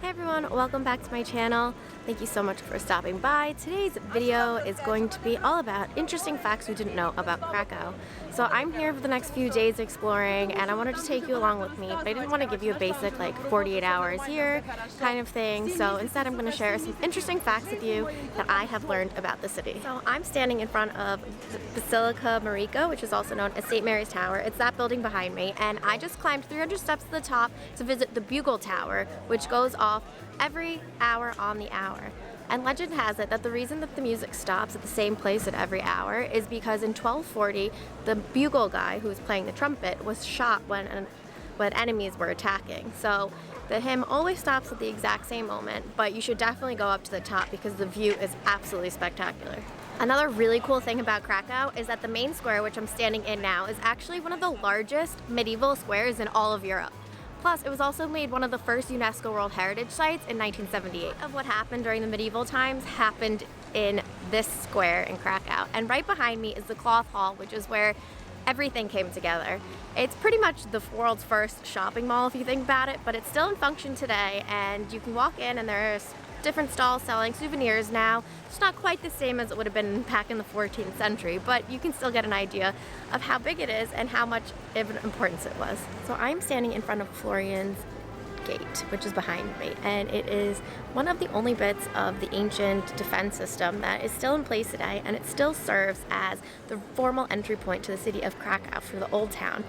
Hey everyone, welcome back to my channel. Thank you so much for stopping by. Today's video is going to be all about interesting facts you didn't know about Krakow. So I'm here for the next few days exploring and I wanted to take you along with me, but I didn't want to give you a basic like 48 hours here kind of thing. So instead I'm going to share some interesting facts with you that I have learned about the city. So I'm standing in front of the Basilica Marika, which is also known as St. Mary's Tower. It's that building behind me, and I just climbed 300 steps to the top to visit the Bugle Tower, which goes off every hour on the hour. And legend has it that the reason that the music stops at the same place at every hour is because in 1240 the bugle guy who was playing the trumpet was shot when enemies were attacking. So the hymn always stops at the exact same moment, but you should definitely go up to the top because the view is absolutely spectacular. Another really cool thing about Krakow is that the main square, which I'm standing in now, is actually one of the largest medieval squares in all of Europe. Plus, it was also made one of the first UNESCO World Heritage Sites in 1978. Of what happened during the medieval times happened in this square in Krakow. And right behind me is the Cloth Hall, which is where everything came together. It's pretty much the world's first shopping mall if you think about it, but it's still in function today, and you can walk in and there's different stalls selling souvenirs now. It's not quite the same as it would have been back in the 14th century, but you can still get an idea of how big it is and how much of an importance it was. So I'm standing in front of Florians Gate, which is behind me, and it is one of the only bits of the ancient defense system that is still in place today, and it still serves as the formal entry point to the city of Krakow for the Old Town.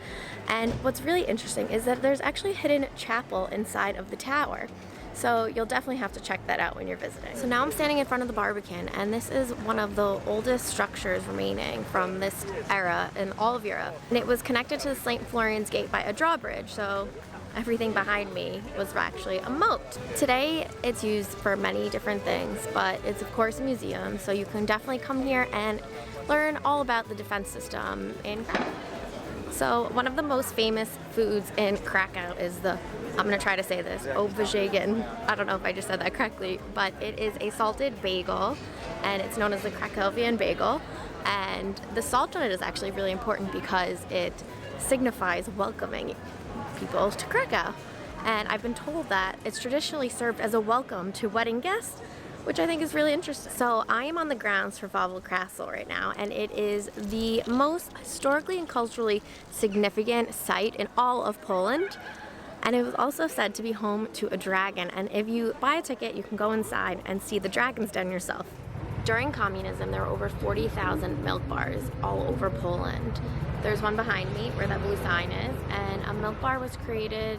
And what's really interesting is that there's actually a hidden chapel inside of the tower. So you'll definitely have to check that out when you're visiting. So now I'm standing in front of the Barbican, and this is one of the oldest structures remaining from this era in all of Europe. And it was connected to the St. Florians Gate by a drawbridge, so everything behind me was actually a moat. Today it's used for many different things, but it's of course a museum, so you can definitely come here and learn all about the defense system in Krakow. So one of the most famous foods in Krakow is I'm gonna try to say this, Obvajegen. I don't know if I just said that correctly, but it is a salted bagel, and it's known as the Cracovian Bagel. And the salt on it is actually really important because it signifies welcoming people to Krakow. And I've been told that it's traditionally served as a welcome to wedding guests, which I think is really interesting. So I am on the grounds for Wawel Castle right now, and it is the most historically and culturally significant site in all of Poland. And it was also said to be home to a dragon, and if you buy a ticket, you can go inside and see the dragon's den yourself. During communism, there were over 40,000 milk bars all over Poland. There's one behind me where that blue sign is, and a milk bar was created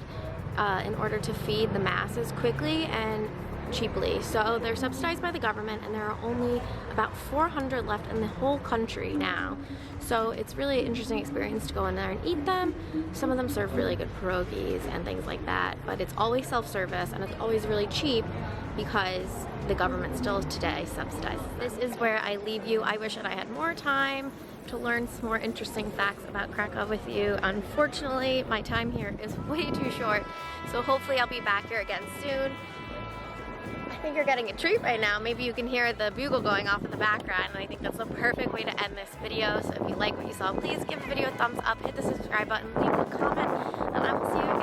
in order to feed the masses quickly and cheaply. So they're subsidized by the government, and there are only about 400 left in the whole country now. So it's really an interesting experience to go in there and eat them. Some of them serve really good pierogies and things like that, but it's always self-service and it's always really cheap because the government still today subsidizes. This is where I leave you. I wish that I had more time to learn some more interesting facts about Krakow with you. Unfortunately, my time here is way too short, so hopefully I'll be back here again soon. I think you're getting a treat right now. Maybe you can hear the bugle going off in the background, and I think that's the perfect way to end this video. So if you like what you saw, please give the video a thumbs up, hit the subscribe button, leave a comment, and I will see you